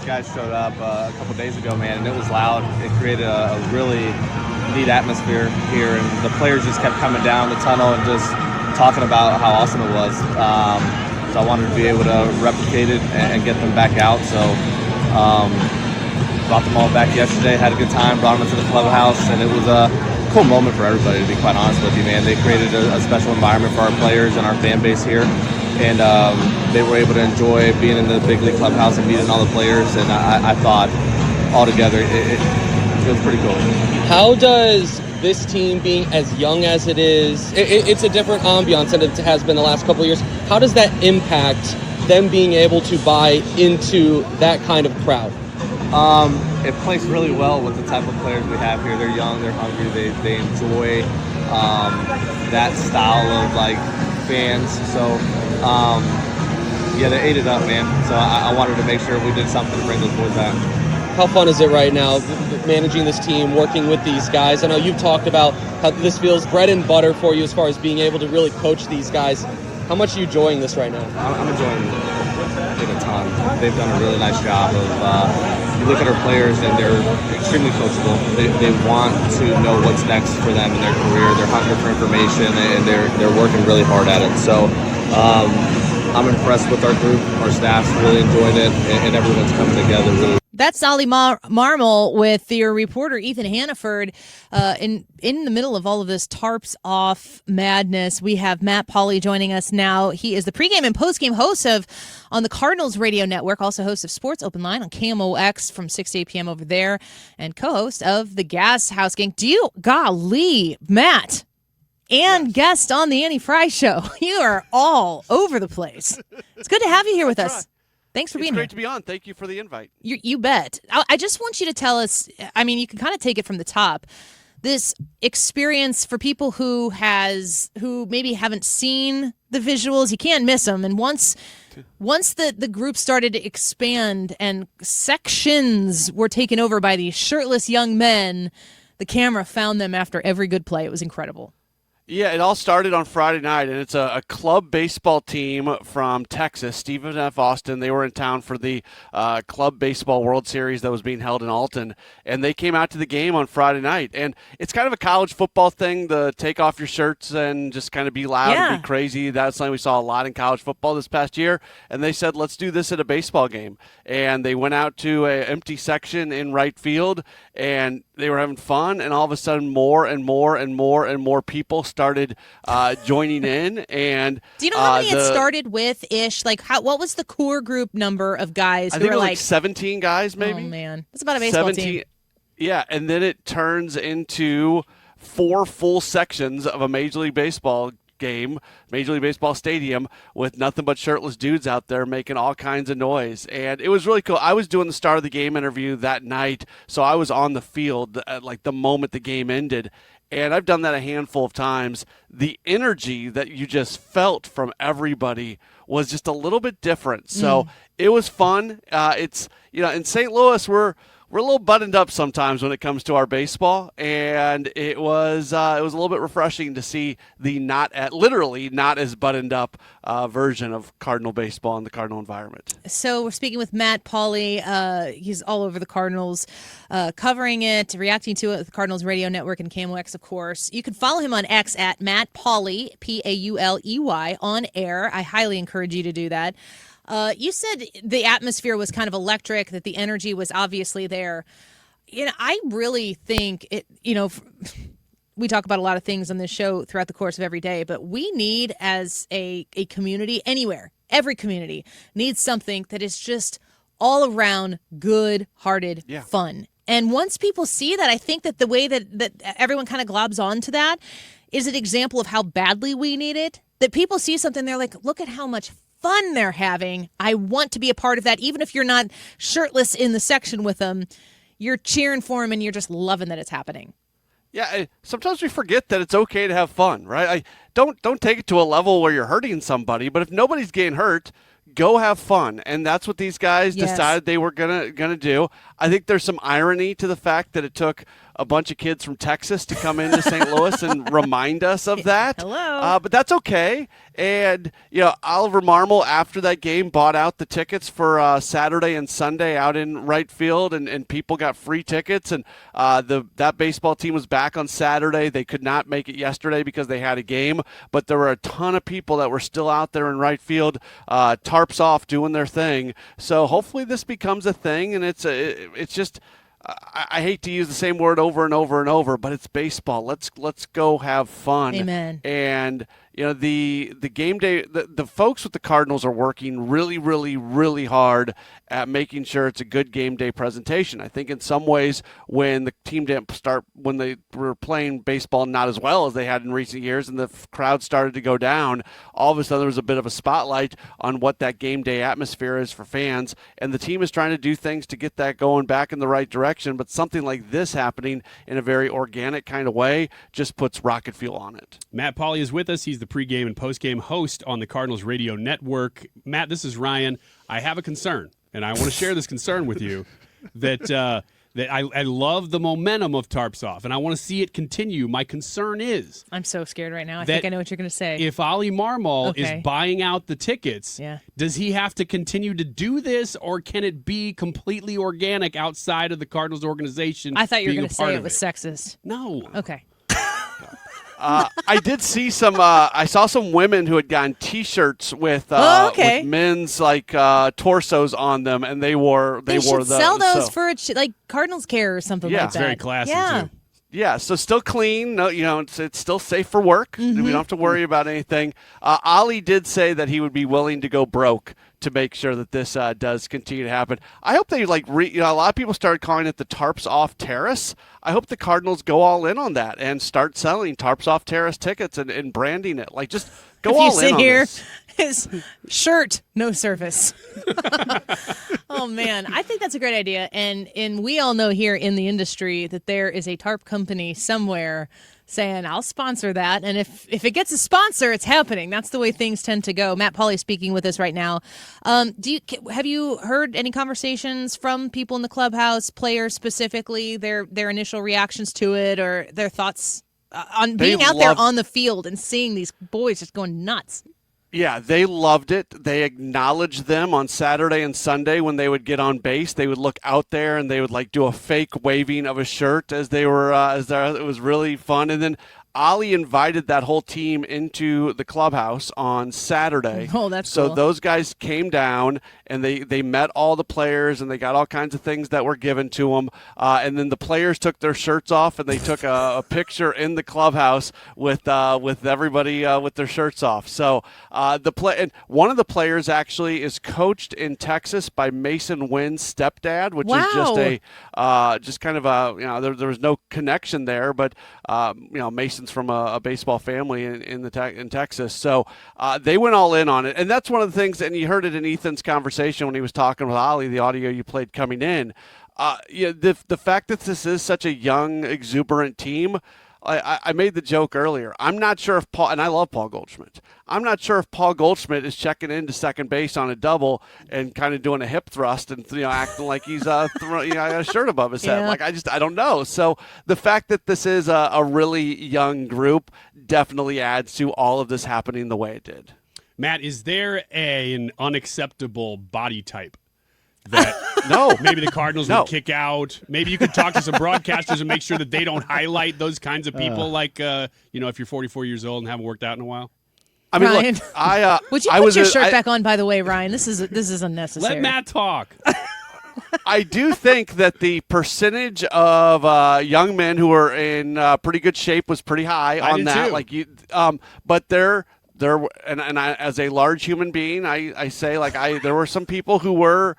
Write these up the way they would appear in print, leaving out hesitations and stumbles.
those guys showed up a couple days ago, man, and it was loud. It created a really neat atmosphere here, and the players just kept coming down the tunnel and just talking about how awesome it was. So I wanted to be able to replicate it and get them back out. So brought them all back yesterday, had a good time, brought them into the clubhouse, and it was a cool moment for everybody, to be quite honest with you, man. They created a special environment for our players and our fan base here, and they were able to enjoy being in the big league clubhouse and meeting all the players, and I thought altogether it was pretty cool. How does this team, being as young as it is, it's a different ambiance than it has been the last couple of years. How does that impact them being able to buy into that kind of crowd? It plays really well with the type of players we have here. They're young, they're hungry, they enjoy that style of like fans. So yeah, they ate it up, man. So I wanted to make sure we did something to bring those boys back. How fun is it right now, managing this team, working with these guys? I know you've talked about how this feels bread and butter for you as far as being able to really coach these guys. How much are you enjoying this right now? I'm enjoying it a ton. They've done a really nice job of, you look at our players and they're extremely coachable. They want to know what's next for them in their career. They're hungry for information and they're working really hard at it. So I'm impressed with our group. Our staff's really enjoying it and everyone's coming together really. That's Oli Marmol with your reporter Ethan Hannaford. In the middle of all of this Tarps Off madness, we have Matt Pauley joining us now. He is the pregame and postgame host on the Cardinals Radio Network, also host of Sports Open Line on KMOX from 6 to 8 p.m. over there, and co-host of the Gas House Gang. Golly, Matt, and guest on the Annie Frey Show. You are all over the place. It's good to have you here with us. Thanks for being here. It's great to be on. Thank you for the invite. You bet. I just want you to tell us, I mean, you can kind of take it from the top, this experience for people who maybe haven't seen the visuals. You can't miss them. And once the group started to expand and sections were taken over by these shirtless young men, the camera found them after every good play. It was incredible. Yeah, it all started on Friday night, and it's a club baseball team from Texas, Stephen F. Austin. They were in town for the Club Baseball World Series that was being held in Alton, and they came out to the game on Friday night. And it's kind of a college football thing, to take off your shirts and just kind of be loud and be crazy. That's something we saw a lot in college football this past year, and they said, let's do this at a baseball game. And they went out to an empty section in right field, and they were having fun, and all of a sudden more and more and more and more people started joining in. And do you know how many it started with ish? Like, what was the core group number of guys? I think it was like 17 guys, maybe. Oh man, that's about a baseball team. Yeah, and then it turns into 4 full sections of a Major League Baseball game, Major League Baseball stadium, with nothing but shirtless dudes out there making all kinds of noise. And it was really cool. I was doing the start of the game interview that night, so I was on the field at like the moment the game ended. And I've done that a handful of times. The energy that you just felt from everybody was just a little bit different. So it was fun. It's, in St. Louis, we're a little buttoned up sometimes when it comes to our baseball, and it was a little bit refreshing to see the literally not as buttoned up version of Cardinal baseball in the Cardinal environment. So we're speaking with Matt Pauley. He's all over the Cardinals, covering it, reacting to it with the Cardinals Radio Network and KMOX, of course. You can follow him on X at Matt Pauley, Pauley, on air. I highly encourage you to do that. You said the atmosphere was kind of electric, that the energy was obviously there. I really think it, we talk about a lot of things on this show throughout the course of every day, but we need, as a community, anywhere, every community needs something that is just all around good-hearted fun. And once people see that, I think that the way that everyone kind of globs onto that is an example of how badly we need it. That people see something, they're like, look at how much fun they're having. I want to be a part of that. Even if you're not shirtless in the section with them, you're cheering for them and you're just loving that it's happening. Yeah, sometimes we forget that it's okay to have fun, right? Don't take it to a level where you're hurting somebody, but if nobody's getting hurt, go have fun. And that's what these guys decided they were gonna do. I think there's some irony to the fact that it took a bunch of kids from Texas to come into St. Louis and remind us of that. Hello. But that's okay. And, Oliver Marmol, after that game, bought out the tickets for Saturday and Sunday out in right field, and people got free tickets. And that baseball team was back on Saturday. They could not make it yesterday because they had a game, but there were a ton of people that were still out there in right field, tarps off, doing their thing. So hopefully this becomes a thing, and it's just – I hate to use the same word over and over and over, but it's baseball. Let's go have fun. Amen. And the game day, the folks with the Cardinals are working really, really, really hard at making sure it's a good game day presentation. I think in some ways when the team didn't start, when they were playing baseball not as well as they had in recent years and the crowd started to go down, all of a sudden there was a bit of a spotlight on what that game day atmosphere is for fans. And the team is trying to do things to get that going back in the right direction. But something like this happening in a very organic kind of way just puts rocket fuel on it. Matt Pauley is with us. He's the pregame and postgame host on the Cardinals Radio Network. Matt, this is Ryan. I have a concern, and I want to share this concern with you that I love the momentum of Tarps Off, and I want to see it continue. My concern is I'm so scared right now. I think I know what you're going to say. If Oli Marmol is buying out the tickets, does he have to continue to do this, or can it be completely organic outside of the Cardinals organization? I thought you were going to say it was sexist. No. Okay. I did see some. I saw some women who had gotten T-shirts with men's torsos on them, and they wore those. Sell those for Cardinals Care or something like that. It's very classy too. Yeah, so still clean. No, it's still safe for work. Mm-hmm. We don't have to worry about anything. Oli did say that he would be willing to go broke to make sure that this does continue to happen. I hope they a lot of people started calling it the Tarps Off Terrace. I hope the Cardinals go all in on that and start selling Tarps Off Terrace tickets and branding it. Just go all in on this. His shirt, no service. Oh, man. I think that's a great idea. And we all know here in the industry that there is a tarp company somewhere saying, I'll sponsor that. And if it gets a sponsor, it's happening. That's the way things tend to go. Matt Pauley speaking with us right now. Have you heard any conversations from people in the clubhouse, players specifically, their initial reactions to it or their thoughts on being out there on the field and seeing these boys just going nuts? Yeah, they loved it. They acknowledged them on Saturday and Sunday when they would get on base. They would look out there and they would do a fake waving of a shirt as they were. It was really fun. And then Oli invited that whole team into the clubhouse on Saturday. Oh, that's cool. So those guys came down and they met all the players and they got all kinds of things that were given to them. And then the players took their shirts off and they took a picture in the clubhouse with everybody with their shirts off. So and one of the players actually is coached in Texas by Mason Wynn's stepdad, which is just kind of there was no connection there, but Mason from a baseball family in Texas. So they went all in on it. And that's one of the things, and you heard it in Ethan's conversation when he was talking with Oli, the audio you played coming in. The fact that this is such a young, exuberant team, I made the joke earlier. I'm not sure if Paul, and I love Paul Goldschmidt, I'm not sure if Paul Goldschmidt is checking into second base on a double and kind of doing a hip thrust and acting like he's got a shirt above his head. I don't know. So the fact that this is a really young group definitely adds to all of this happening the way it did. Matt, is there an unacceptable body type that maybe the Cardinals would kick out? Maybe you could talk to some broadcasters and make sure that they don't highlight those kinds of people if you're 44 years old and haven't worked out in a while? I mean, Ryan, look, would you put your shirt back on, by the way, Ryan? This is unnecessary. Let Matt talk. I do think that the percentage of young men who are in pretty good shape was pretty high on that. Too. But I, as a large human being, I say there were some people who were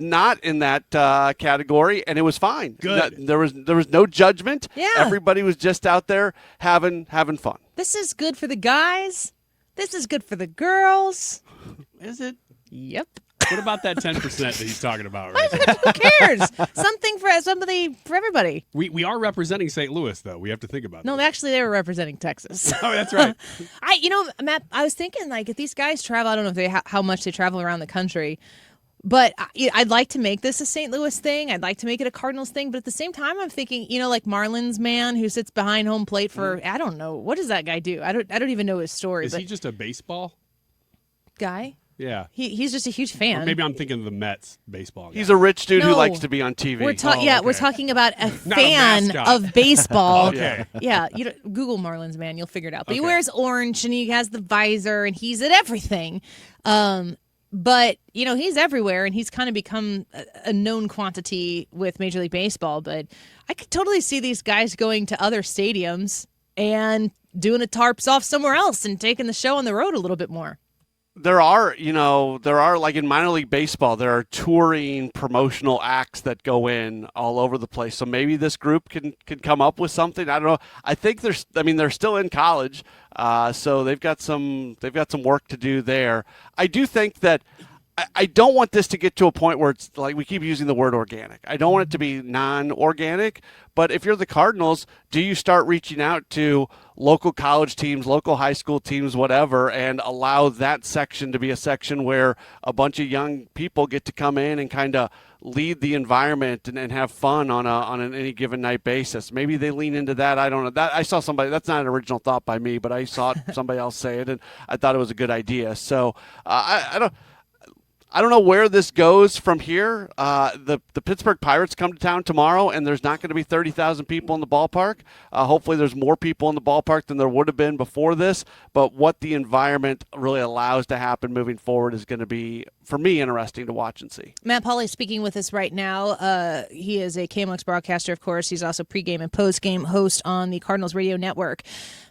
not in that category, and it was fine. Good. There was no judgment. Yeah. Everybody was just out there having fun. This is good for the guys. This is good for the girls. Is it? Yep. What about that 10% that he's talking about right now? Who cares? Something for everybody. We are representing St. Louis, though. We have to think about that. No, actually, they were representing Texas. Oh, that's right. Matt, I was thinking, if these guys travel, I don't know how much they travel around the country. But I'd like to make this a St. Louis thing. I'd like to make it a Cardinals thing. But at the same time, I'm thinking, like Marlins man who sits behind home plate for, I don't know, what does that guy do? I don't even know his story. Is he just a baseball guy? Yeah. He's just a huge fan. Or maybe I'm thinking of the Mets baseball guy. He's a rich dude who No. likes to be on TV. We're we're talking about a Not a fan mascot. of baseball. Okay. Yeah, Google Marlins man, you'll figure it out. But he Okay. wears orange and he has the visor and he's at everything. But he's everywhere and he's kind of become a known quantity with Major League Baseball. But I could totally see these guys going to other stadiums and doing a Tarps Off somewhere else and taking the show on the road a little bit more. There are like in minor league baseball, there are touring promotional acts that go in all over the place. So maybe this group can come up with something. I don't know. I think they're still in college, so they've got some work to do there. I do think that I don't want this to get to a point where it's like we keep using the word organic. I don't want it to be non-organic, but if you're the Cardinals, do you start reaching out to local college teams, local high school teams, whatever, and allow that section to be a section where a bunch of young people get to come in and kind of lead the environment and have fun on an any given night basis? Maybe they lean into that. I don't know. That I saw somebody. That's not an original thought by me, but I saw somebody else say it, and I thought it was a good idea. So I don't know where this goes from here. The Pittsburgh Pirates come to town tomorrow, and there's not going to be 30,000 people in the ballpark. Hopefully there's more people in the ballpark than there would have been before this. But what the environment really allows to happen moving forward is going to be, for me, interesting to watch and see. Matt Pauley is speaking with us right now. He is a KMOX broadcaster, of course. He's also pregame and postgame host on the Cardinals Radio Network.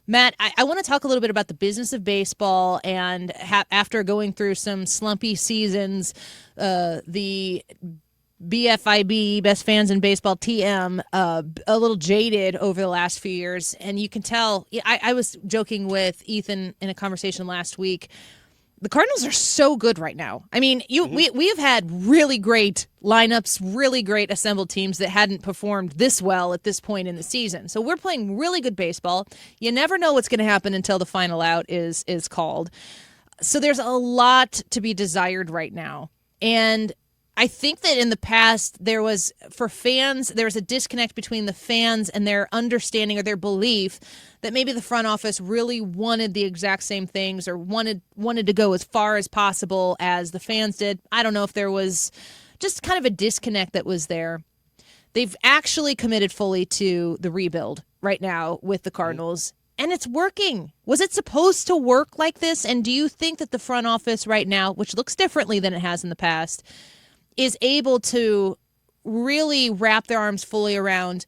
Matt, I want to talk a little bit about the business of baseball, and after going through some slumpy seasons, the BFIB, Best Fans in Baseball, TM, a little jaded over the last few years. And you can tell, I was joking with Ethan in a conversation last week, the Cardinals are so good right now. I mean, we have had really great lineups, really great assembled teams that hadn't performed this well at this point in the season. So we're playing really good baseball. You never know what's going to happen until the final out is called. So there's a lot to be desired right now. And I think that in the past there was a disconnect between the fans and their understanding or their belief that maybe the front office really wanted the exact same things or wanted to go as far as possible as the fans did. I don't know if there was just kind of a disconnect that was there. They've actually committed fully to the rebuild right now with the Cardinals, and it's working. Was it supposed to work like this? And do you think that the front office right now, which looks differently than it has in the past, is able to really wrap their arms fully around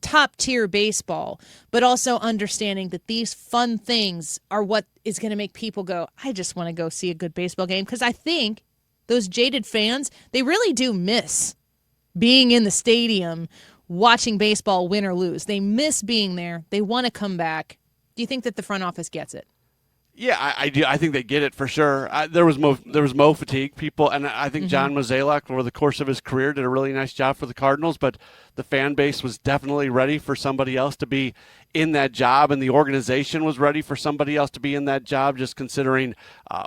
top-tier baseball, but also understanding that these fun things are what is going to make people go, I just want to go see a good baseball game? Because I think those jaded fans, they really do miss being in the stadium, watching baseball win or lose. They miss being there. They want to come back. Do you think that the front office gets it? Yeah, I do. I think they get it for sure. There was Mo fatigue, people, and I think John Mozeliak, over the course of his career, did a really nice job for the Cardinals. But the fan base was definitely ready for somebody else to be in that job, and the organization was ready for somebody else to be in that job. Just considering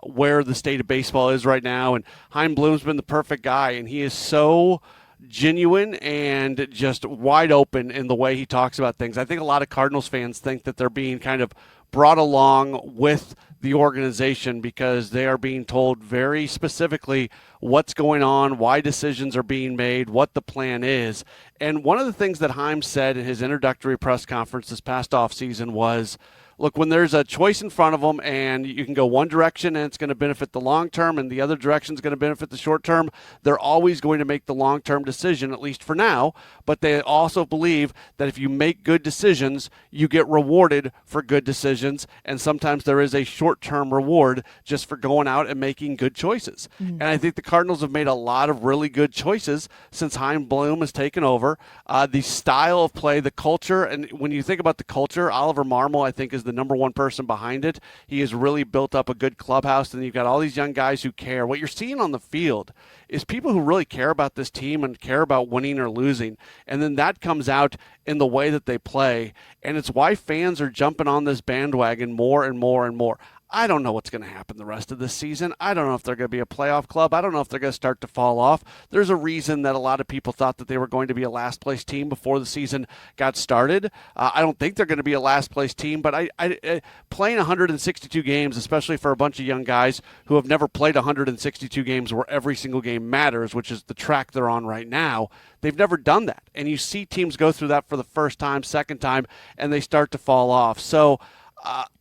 where the state of baseball is right now, and Chaim Bloom's been the perfect guy, and he is so genuine and just wide open in the way he talks about things. I think a lot of Cardinals fans think that they're being kind of brought along with the organization because they are being told very specifically what's going on, why decisions are being made, what the plan is. And one of the things that Chaim said in his introductory press conference this past offseason was, look, when there's a choice in front of them and you can go one direction and it's going to benefit the long term and the other direction is going to benefit the short term, they're always going to make the long term decision, at least for now. But they also believe that if you make good decisions, you get rewarded for good decisions. And sometimes there is a short term reward just for going out and making good choices. And I think the Cardinals have made a lot of really good choices since Chaim Bloom has taken over. The style of play, the culture, and when you think about the culture, Oliver Marmol, I think, is the number one person behind it. He has really built up a good clubhouse, and you've got all these young guys who care. What you're seeing on the field is people who really care about this team and care about winning or losing, and then that comes out in the way that they play, and it's why fans are jumping on this bandwagon more and more and more. I don't know what's going to happen the rest of this season. I don't know if they're going to be a playoff club. I don't know if they're going to start to fall off. There's a reason that a lot of people thought that they were going to be a last-place team before the season got started. I don't think they're going to be a last-place team, but I playing 162 games, especially for a bunch of young guys who have never played 162 games where every single game matters, which is the track they're on right now, they've never done that. And you see teams go through that for the first time, second time, and they start to fall off. So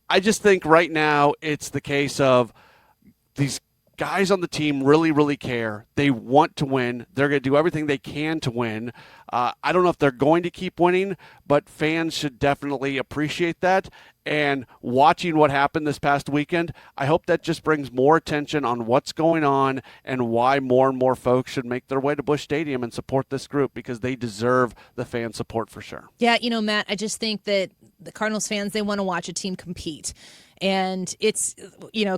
I just think right now it's the case of these guys on the team really, really care. They want to win. They're going to do everything they can to win. I don't know if they're going to keep winning, but fans should definitely appreciate that. And watching what happened this past weekend, I hope that just brings more attention on what's going on and why more and more folks should make their way to Busch Stadium and support this group, because they deserve the fan support for sure. Yeah, Matt, I just think that the Cardinals fans, they want to watch a team compete. And it's,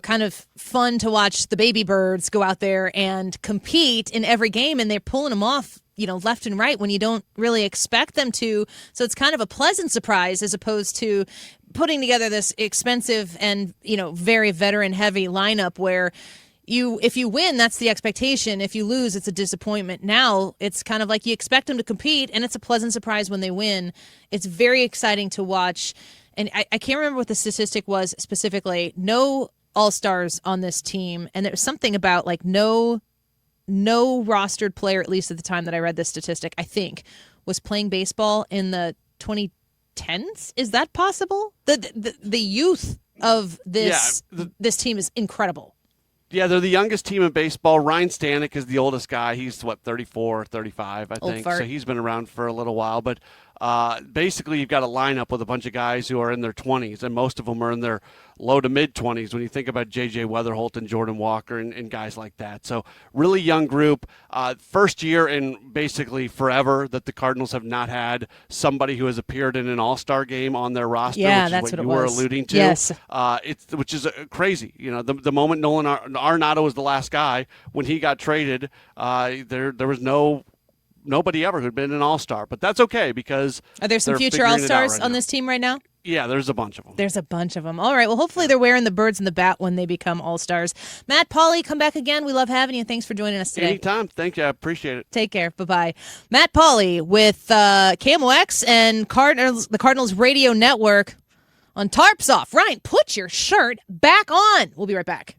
kind of fun to watch the baby birds go out there and compete in every game, and they're pulling them off, left and right when you don't really expect them to. So it's kind of a pleasant surprise as opposed to putting together this expensive and, very veteran-heavy lineup where if you win, that's the expectation. If you lose, it's a disappointment. Now it's kind of like you expect them to compete, and it's a pleasant surprise when they win. It's very exciting to watch. And I can't remember what the statistic was specifically. No all-stars on this team. And there was something about no rostered player, at least at the time that I read this statistic, I think, was playing baseball in the 2010s. Is that possible? The youth of this team is incredible. Yeah, they're the youngest team in baseball. Ryan Stanek is the oldest guy. He's, 34, 35, I think. So he's been around for a little while. But basically, you've got a lineup with a bunch of guys who are in their 20s, and most of them are in their low to mid-20s when you think about J.J. Weatherholt and Jordan Walker and guys like that. So really young group. First year in basically forever that the Cardinals have not had somebody who has appeared in an all-star game on their roster, which is what you were alluding to. Yes. Which is crazy. The moment Nolan Arenado was the last guy, when he got traded, there was nobody ever who'd been an all-star. But that's okay, because are there some future all-stars on this team right now? Yeah, there's a bunch of them. There's a bunch of them. All right. Well, hopefully they're wearing the birds and the bat when they become all-stars. Matt Pauley, come back again. We love having you. Thanks for joining us today. Anytime. Thank you. I appreciate it. Take care. Bye-bye. Matt Pauley with KMOX and the Cardinals Radio Network on Tarps Off. Ryan, put your shirt back on. We'll be right back.